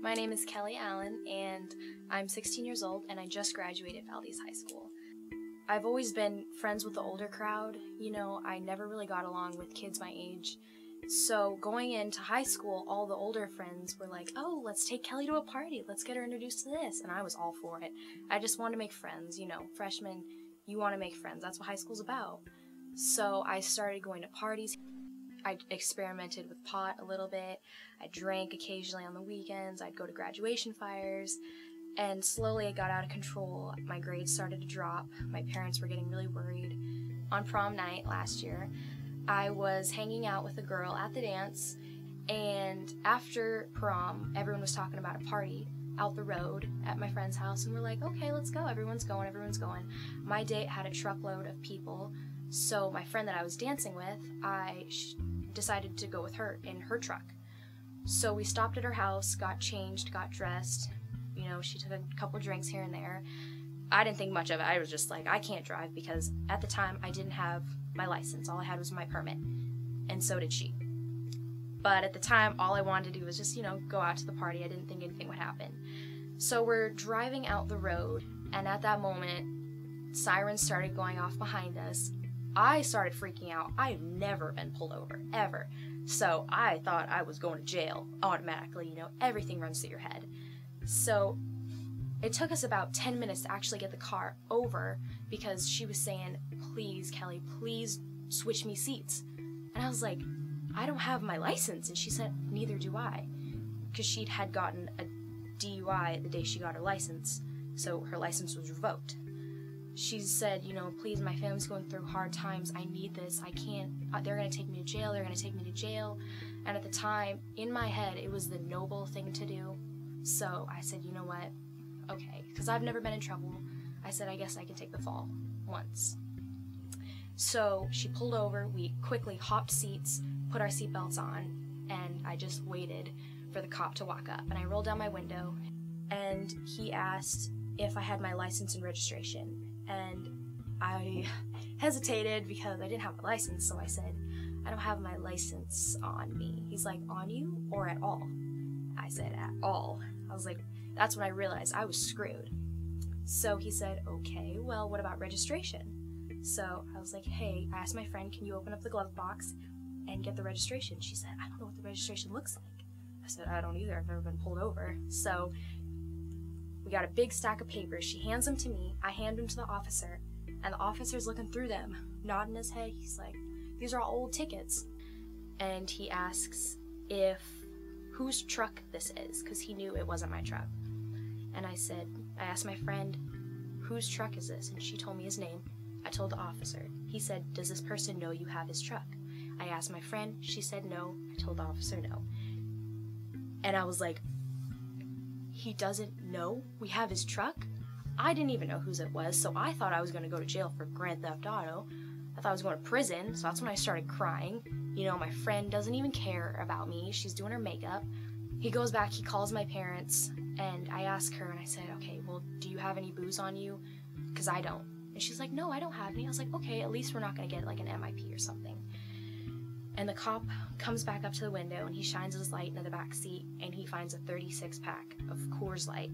My name is Kelly Allen, and I'm 16 years old, and I just graduated Valdez High School. I've always been friends with the older crowd. You know, I never really got along with kids my age. So going into high school, all the older friends were like, oh, let's take Kelly to a party. Let's get her introduced to this. And I was all for it. I just wanted to make friends. You know, freshmen, you want to make friends. That's what high school's about. So I started going to parties. I experimented with pot a little bit. I drank occasionally on the weekends. I'd go to graduation fires. And slowly it got out of control. My grades started to drop. My parents were getting really worried. On prom night last year, I was hanging out with a girl at the dance, and after prom, everyone was talking about a party out the road at my friend's house, and we're like, okay, let's go. Everyone's going. My date had a truckload of people, so my friend that I was dancing with, I decided to go with her in her truck. So we stopped at her house, got changed, got dressed. You know, she took a couple drinks here and there. I didn't think much of it. I was just like, I can't drive, because at the time I didn't have my license. All I had was my permit, and so did she. But at the time, all I wanted to do was just, you know, go out to the party. I didn't think anything would happen. So we're driving out the road, and at that moment, sirens started going off behind us. I started freaking out. I've never been pulled over, ever. So I thought I was going to jail automatically. You know, everything runs through your head. So it took us about 10 minutes to actually get the car over, because she was saying, please, Kelly, please switch me seats. And I was like, I don't have my license. And she said, neither do I, because she had gotten a DUI the day she got her license, so her license was revoked. She said, you know, please, my family's going through hard times. I need this. I can't. They're going to take me to jail. And at the time, in my head, it was the noble thing to do. So I said, you know what? Okay, because I've never been in trouble. I said, I guess I can take the fall once. So she pulled over. We quickly hopped seats, put our seatbelts on, and I just waited for the cop to walk up. And I rolled down my window, and he asked if I had my license and registration. And I hesitated because I didn't have a license, so I said, I don't have my license on me. He's like, on you or at all? I said, at all. I was like, that's when I realized I was screwed. So he said, okay, well, what about registration? So I was like, hey, I asked my friend, can you open up the glove box and get the registration? She said, I don't know what the registration looks like. I said, I don't either. I've never been pulled over. So we got a big stack of papers. She hands them to me. I hand them to the officer, and the officer's looking through them, nodding his head. He's like, these are all old tickets. And he asks whose truck this is, because he knew it wasn't my truck. And I asked my friend, whose truck is this? And she told me his name. I told the officer. He said, does this person know you have his truck? I asked my friend. She said no. I told the officer no. And I was like, he doesn't know we have his truck? I didn't even know whose it was, so I thought I was going to go to jail for Grand Theft Auto. I thought I was going to prison, so that's when I started crying. You know, my friend doesn't even care about me. She's doing her makeup. He goes back, he calls my parents, and I ask her, and I said, okay, well, do you have any booze on you? Because I don't. And she's like, no, I don't have any. I was like, okay, at least we're not going to get like an MIP or something. And the cop comes back up to the window, and he shines his light into the back seat, and he finds a 36-pack of Coors Light.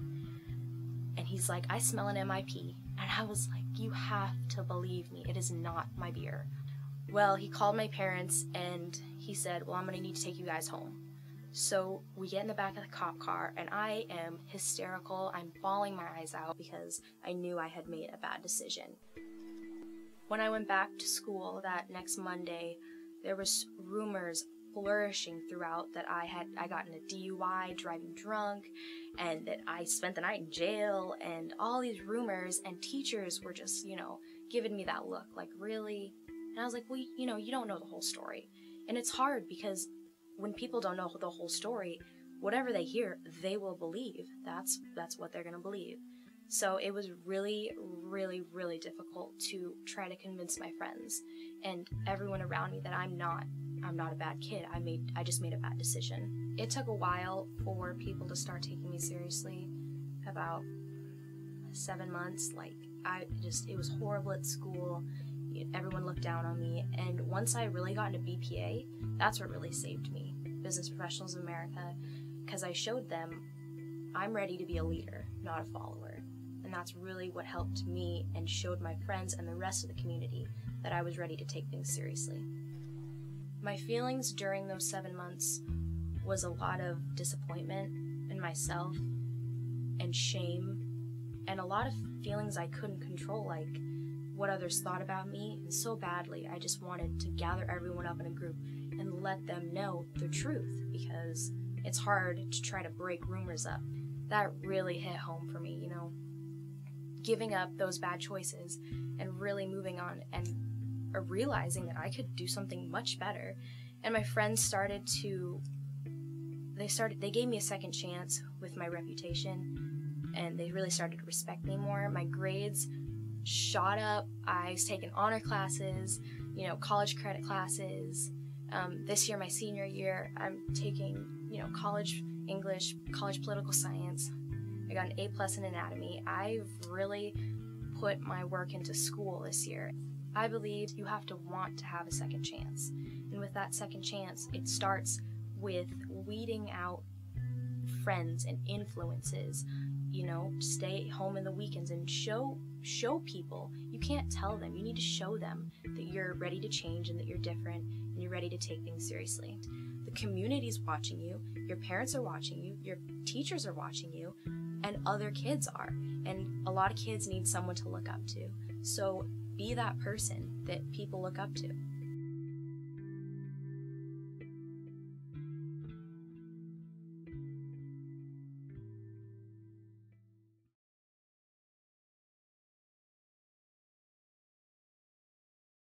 And he's like, I smell an MIP. And I was like, you have to believe me. It is not my beer. Well, he called my parents, and he said, well, I'm going to need to take you guys home. So we get in the back of the cop car, and I am hysterical. I'm bawling my eyes out because I knew I had made a bad decision. When I went back to school that next Monday, there was rumors flourishing throughout that I got in a DUI, driving drunk, and that I spent the night in jail, and all these rumors, and teachers were just, you know, giving me that look, like, really? And I was like, well, you know, you don't know the whole story. And it's hard because when people don't know the whole story, whatever they hear, they will believe. That's what they're going to believe. So it was really, really, really difficult to try to convince my friends and everyone around me that I'm not a bad kid. I just made a bad decision. It took a while for people to start taking me seriously. About 7 months. Like, it was horrible at school. Everyone looked down on me, and once I really got into BPA, that's what really saved me, Business Professionals of America, because I showed them I'm ready to be a leader, not a follower. And that's really what helped me and showed my friends and the rest of the community that I was ready to take things seriously. My feelings during those 7 months was a lot of disappointment in myself and shame, and a lot of feelings I couldn't control, like what others thought about me, and so badly I just wanted to gather everyone up in a group and let them know the truth, because it's hard to try to break rumors up. That really hit home for me, giving up those bad choices and really moving on and realizing that I could do something much better. And my friends they gave me a second chance with my reputation, and they really started to respect me more. My grades shot up. I was taking honor classes, college credit classes. This year, my senior year, I'm taking, college English, college political science. I got an A+ in anatomy. I've really put my work into school this year. I believe you have to want to have a second chance. And with that second chance, it starts with weeding out friends and influences. Stay home in the weekends and show people. You can't tell them. You need to show them that you're ready to change and that you're different and you're ready to take things seriously. The community's watching you, your parents are watching you, your teachers are watching you, and other kids are. And a lot of kids need someone to look up to. So be that person that people look up to.